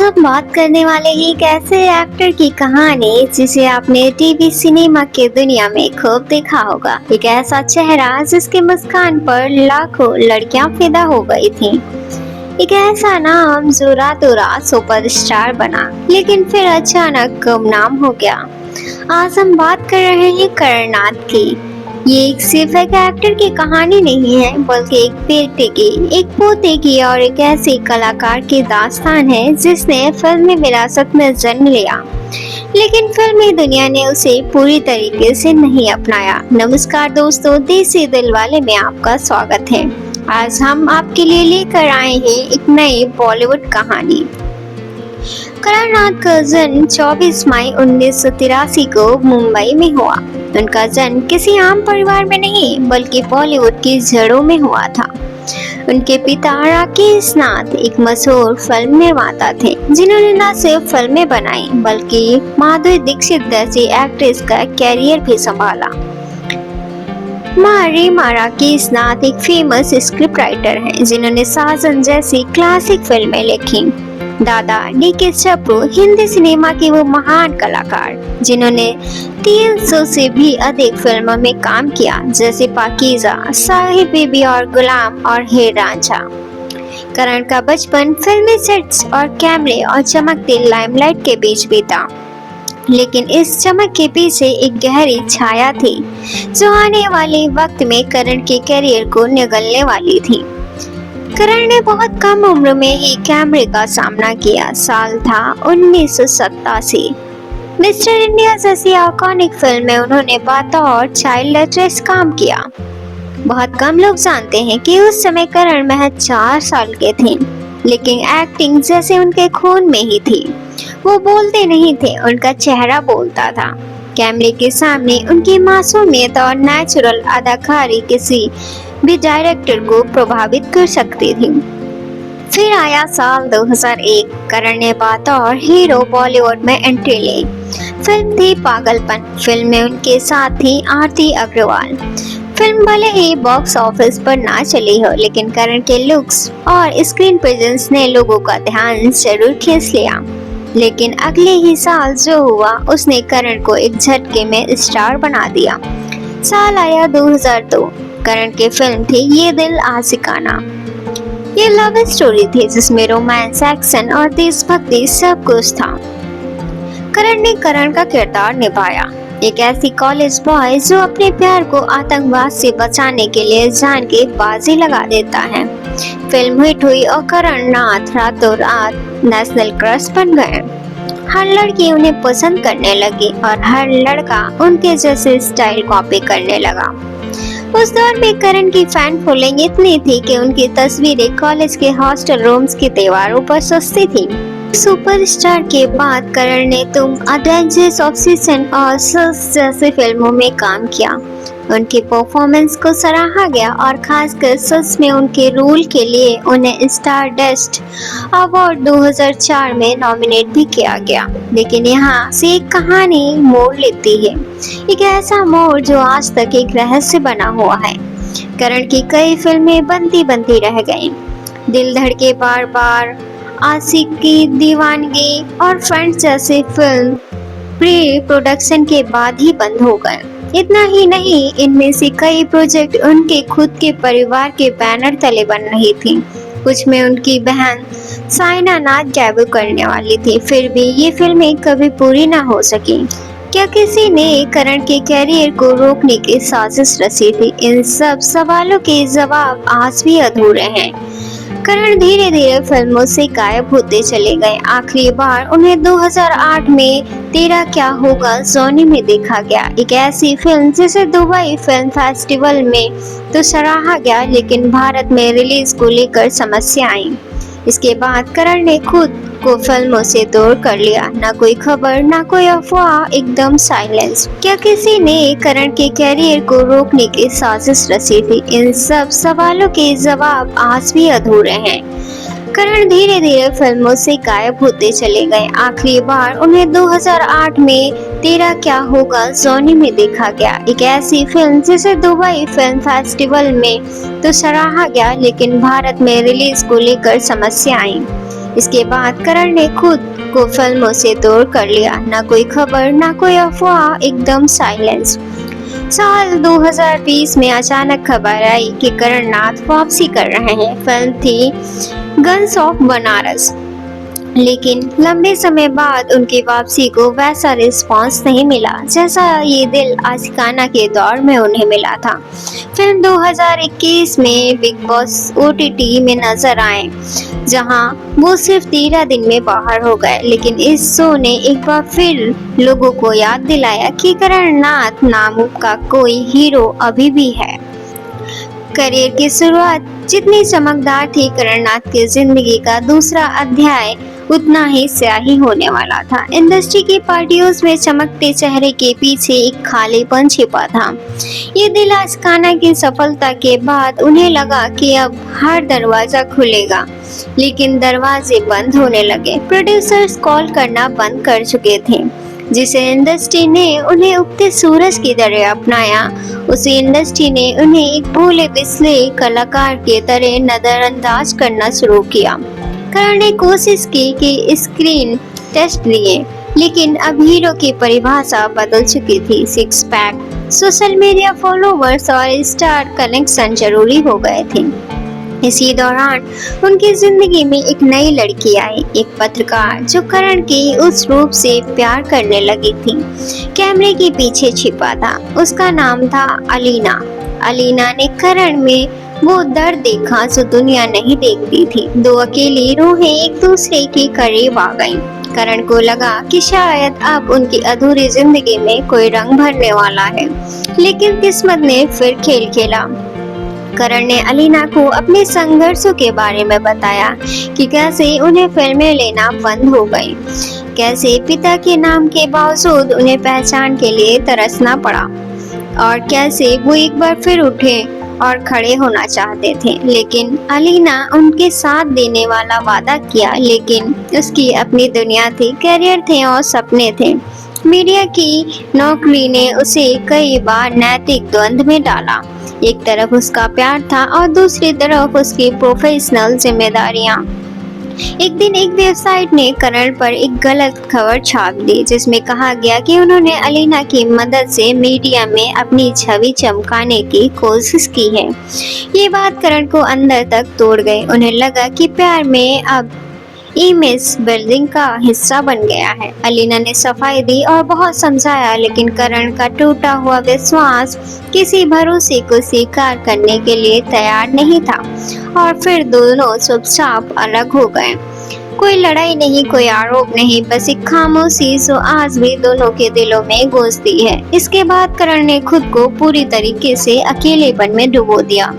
हम बात करने वाले हैं एक ऐसे एक्टर की कहानी जिसे आपने टीवी सिनेमा के दुनिया में खूब देखा होगा। एक ऐसा चेहरा जिसके मुस्कान पर लाखों लड़कियां फिदा हो गई थीं। एक ऐसा नाम जो रातों रात सुपरस्टार बना लेकिन फिर अचानक गुमनाम हो गया। आज हम बात कर रहे हैं करण नाथ की। ये एक सिर्फ एक एक्टर की कहानी नहीं है बल्कि एक बेटे की, एक पोते की और एक ऐसे कलाकार की दास्तान है जिसने फिल्मी विरासत में जन्म लिया लेकिन फिल्मी दुनिया ने उसे पूरी तरीके से नहीं अपनाया। नमस्कार दोस्तों, देसी दिलवाले में आपका स्वागत है। आज हम आपके लिए लेकर आए हैं एक नई बॉलीवुड कहानी। करण नाथ का जन्म 24 मई 1983 को मुंबई में हुआ। उनका जन्म किसी आम परिवार में नहीं बल्कि बॉलीवुड की जड़ों में हुआ था। उनके पिता राकेश नाथ एक मशहूर फिल्म निर्माता थे जिन्होंने न सिर्फ फिल्में बनाई बल्कि माधुरी दीक्षित जैसी एक्ट्रेस का कैरियर भी संभाला। माँ रीमा राकेश नाथ एक फेमस स्क्रिप्ट राइटर हैं जिन्होंने साजन जैसी क्लासिक फिल्में लिखी। दादा डी.के. चपड़ू हिंदी सिनेमा के वो महान कलाकार जिन्होंने 300 से भी अधिक फिल्मों में काम किया जैसे पाकीज़ा, साहिब बीबी और गुलाम और हीर रांझा। करण का बचपन फिल्मी सेट्स और कैमरे और चमकती लाइमलाइट के बीच बीता, लेकिन इस चमक के पीछे एक गहरी छाया थी जो आने वाले वक्त में करण के करियर को निगलने वाली थी। करण ने बहुत कम उम्र में ही कैमरे का सामना किया। साल था 1987। मिस्टर इंडिया जैसी आइकॉनिक फिल्म में उन्होंने बतौर चाइल्ड एक्ट्रेस काम किया। बहुत कम लोग जानते हैं कि उस समय करण महज 4 साल के थे, लेकिन एक्टिंग जैसे उनके खून में ही थी। वो बोलते नहीं थे, उनका चेहरा बोलता था। कैमरे के सामने उनकी मासूमियत और नेचुरल अदाकारी किसी भी डायरेक्टर को प्रभावित कर सकती थी। फिर आया साल 2001। करण ने बतौर हीरो बॉलीवुड में एंट्री ली। फिल्म थी पागलपन। फिल्म में उनके साथ थी आरती अग्रवाल। फिल्म भले ही बॉक्स ऑफिस पर ना चली हो लेकिन करण के लुक्स और स्क्रीन प्रेजेंस ने लोगों का ध्यान जरूर खींच लिया। लेकिन अगले ही साल जो हुआ उसने करण को एक झटके में स्टार बना दिया। साल आया 2002। करण की फिल्म थी ये दिल आशिकाना। ये लव स्टोरी थी जिसमें रोमांस, एक्शन और देशभक्ति सब कुछ था। करण ने करण का किरदार निभाया, एक ऐसी कॉलेज बॉय जो अपने प्यार को आतंकवाद से बचाने के लिए जान के बाजी लगा देता है। फिल्म हिट हुई और करण नाथ रातों रात नेशनल क्रश बन गए। हर लड़की उन्हें पसंद करने लगी और हर लड़का उनके जैसे स्टाइल कॉपी करने लगा। उस दौर में करण की फैन फॉलोइंग इतनी थी कि उनकी तस्वीरें कॉलेज के हॉस्टल रूम्स की दीवारों पर सजती थी। सुपरस्टार के बाद करण ने तुम, अ डेंजरस ऑब्सेशन और सस जैसी फिल्मों में काम किया। उनकी परफॉर्मेंस को सराहा गया और खासकर सस में उनके रोल के लिए उन्हें स्टार डस्ट अवार्ड 2004 में नॉमिनेट भी किया गया। लेकिन यहाँ से एक कहानी मोड़ लेती है, एक ऐसा मोड़ जो आज तक एक रहस्य बना हुआ है। करण की कई फिल्में बनती बनती रह गईं। दिल धड़के बार बार, आशिकी दीवानगी और फ्रेंड्स जैसे फिल्म प्री प्रोडक्शन के बाद ही बंद हो गए। इतना ही नहीं, इनमें से कई प्रोजेक्ट उनके खुद के परिवार के बैनर तले बन रही थी। कुछ में उनकी बहन साइना नाथ डेब्यू करने वाली थी, फिर भी ये फिल्में कभी पूरी ना हो सकी। क्या किसी ने करण के कैरियर को रोकने की साजिश रची थी? इन सब सवालों के जवाब आज भी अधूरे हैं। करण धीरे धीरे फिल्मों से गायब होते चले गए। आखिरी बार उन्हें 2008 में तेरा क्या होगा जोनी में देखा गया, एक ऐसी फिल्म जिसे दुबई फिल्म फेस्टिवल में तो सराहा गया लेकिन भारत में रिलीज को लेकर समस्या आई। इसके बाद करण ने खुद को फिल्मों से दूर कर लिया। ना कोई खबर, ना कोई अफवाह, एकदम साइलेंस। क्या किसी ने करण के कैरियर को रोकने की साजिश रची थी? इन सब सवालों के जवाब आज भी अधूरे हैं। करण धीरे धीरे फिल्मों से गायब होते चले गए। आखिरी बार उन्हें 2008 में तेरा क्या होगा जोनी में देखा गया, एक ऐसी फिल्म जिसे दुबई फिल्म फेस्टिवल में तो सराहा गया लेकिन भारत में रिलीज को लेकर समस्या आई। इसके बाद करण ने खुद को फिल्मों से दूर कर लिया। ना कोई खबर, ना कोई अफवाह, एकदम साइलेंस। साल 2020 में अचानक खबर आई कि करण नाथ वापसी कर रहे हैं। फिल्म थी गन्स ऑफ बनारस, लेकिन लंबे समय बाद उनकी वापसी को वैसा रिस्पांस नहीं मिला जैसा ये दिल आशिकाना के दौर में उन्हें मिला था। फिल्म 2021 में बिग बॉस OTT में नजर आए, जहां वो सिर्फ 13 दिन में बाहर हो गए, लेकिन इस शो ने एक बार फिर लोगों को याद दिलाया कि करण नाथ नाम का कोई हीरो अभी भी है। करियर की शुरुआत जितनी चमकदार थी, करण नाथ की जिंदगी का दूसरा अध्याय उतना ही स्याही होने वाला था। इंडस्ट्री की पार्टियों में चमकते चेहरे के पीछे एक खालीपन छिपा था। ये दिल आशिकाना की सफलता के बाद उन्हें लगा कि अब हर दरवाजा खुलेगा, लेकिन दरवाजे बंद होने लगे। प्रोड्यूसर्स कॉल करना बंद कर चुके थे। जिसे इंडस्ट्री ने उन्हें उगते सूरज की तरह अपनाया, उसी इंडस्ट्री ने उन्हें एक भोले बिसले कलाकार के तरह नजरअंदाज करना शुरू किया। करण ने कोशिश की कि स्क्रीन टेस्ट लिए, लेकिन अब हीरो की परिभाषा बदल चुकी थी। Six pack, social media followers और स्टार कनेक्शन जरूरी हो गए थे। इसी दौरान उनकी जिंदगी में एक नई लड़की आई, एक पत्रकार जो करण के उस रूप से प्यार करने लगी थी। कैमरे के पीछे छिपा था। उसका नाम था अलीना। अलीना ने करण में वो दर्द देखा जो दुनिया नहीं देखती थी। दो अकेली रूहें एक दूसरे के करीब आ गईं। करण को लगा कि शायद अब उनकी अधूरी जिंदगी में कोई रंग भरने वाला है, लेकिन किस्मत ने फिर खेल खेला। करण ने अलीना को अपने संघर्षों के बारे में बताया कि कैसे उन्हें फिल्में लेना बंद हो गई, कैसे पिता के नाम के बावजूद उन्हें पहचान के लिए तरसना पड़ा, और कैसे वो एक बार फिर उठे और खड़े होना चाहते थे। लेकिन अलीना उनके साथ देने वाला वादा किया, लेकिन उसकी अपनी दुनिया थी, करियर थे और सपने थे। मीडिया की नौकरी ने उसे कई बार नैतिक द्वंद में डाला। एक तरफ उसका प्यार था और दूसरी तरफ उसकी प्रोफेशनल जिम्मेदारियां। एक दिन एक वेबसाइट ने करण पर एक गलत खबर छाप दी, जिसमें कहा गया कि उन्होंने अलीना की मदद से मीडिया में अपनी छवि चमकाने की कोशिश की है। ये बात करण को अंदर तक तोड़ गई। उन्हें लगा कि प्यार में अब इमेज बिल्डिंग का हिस्सा बन गया है। अलीना ने सफाई दी और बहुत समझाया, लेकिन करण का टूटा हुआ विश्वास किसी भरोसे को स्वीकार करने के लिए तैयार नहीं था, और फिर दोनों चुपचाप अलग हो गए। कोई लड़ाई नहीं, कोई आरोप नहीं, बस एक खामोशी जो आज भी दोनों के दिलों में गूंजती है। इसके बाद करण ने खुद को पूरी तरीके से अकेलेपन में डुबो दिया।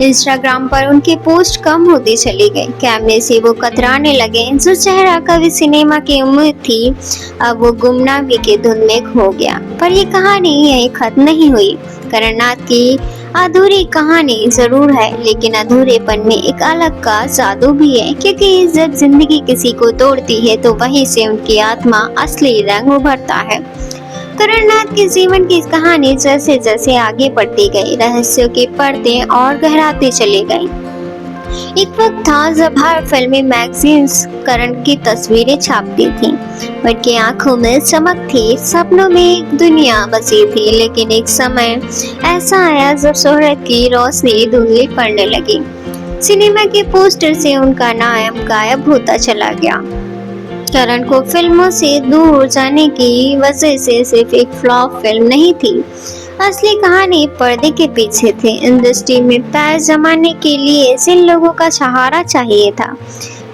इंस्टाग्राम पर उनकी पोस्ट कम होती चली गई। कैमरे से वो कतराने लगे। जो चेहरा कभी सिनेमा की उम्मीद थी, अब वो गुमनामी के धुन में खो गया। पर ये कहानी यही खत्म नहीं हुई। करण नाथ की अधूरी कहानी जरूर है, लेकिन अधूरेपन में एक अलग का जादू भी है, क्योंकि जब जिंदगी किसी को तोड़ती है तो वहीं से उनकी आत्मा असली रंग उभरता है। करण नाथ के जीवन की कहानी जैसे जैसे आगे बढ़ती गई, रहस्यों की परतें और गहराती चली गई। एक वक्त था जब हर फिल्मी मैगजीन्स करण की तस्वीरें छापती थीं। उनकी आंखों में चमक थी, सपनों में एक दुनिया बसी थी। लेकिन एक समय ऐसा आया जब शोहरत की रोशनी धुंधली पड़ने लगी। सिनेमा के पोस्टर से उनका नाम गायब होता चला गया। करण को फिल्मों से दूर जाने की वजह से सिर्फ एक फ्लॉप फिल्म नहीं थी, असली कहानी पर्दे के पीछे थी। इंडस्ट्री में पैर जमाने के लिए जिन लोगों का सहारा चाहिए था,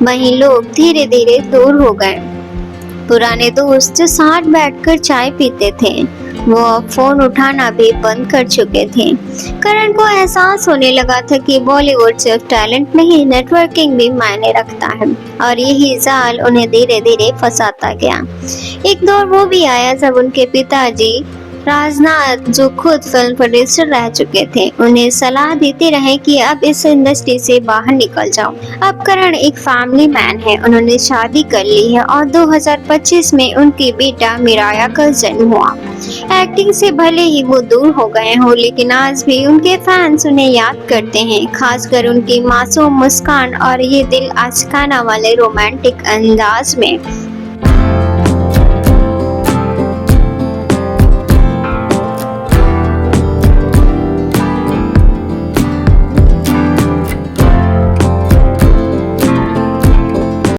वहीं लोग धीरे धीरे दूर हो गए। पुराने दोस्त जो साथ बैठकर चाय पीते थे, वो फोन उठाना भी बंद कर चुके थे। करण को एहसास होने लगा था कि बॉलीवुड सिर्फ टैलेंट नहीं, नेटवर्किंग भी मायने रखता है, और यही जाल उन्हें धीरे धीरे फंसाता गया। एक दौर वो भी आया जब उनके पिताजी राजनाथ जो खुद फिल्म प्रोड्यूसर रह चुके थे उन्हें सलाह देते रहे कि अब इस इंडस्ट्री से बाहर निकल जाओ। अब करण एक फैमिली मैन है, उन्होंने शादी कर ली है और 2025 में उनके बेटा मिराया का जन्म हुआ। एक्टिंग से भले ही वो दूर हो गए हो लेकिन आज भी उनके फैंस उन्हें याद करते हैं, खासकर उनकी मासूम मुस्कान और ये दिल आशिकाना वाले रोमांटिक अंदाज में।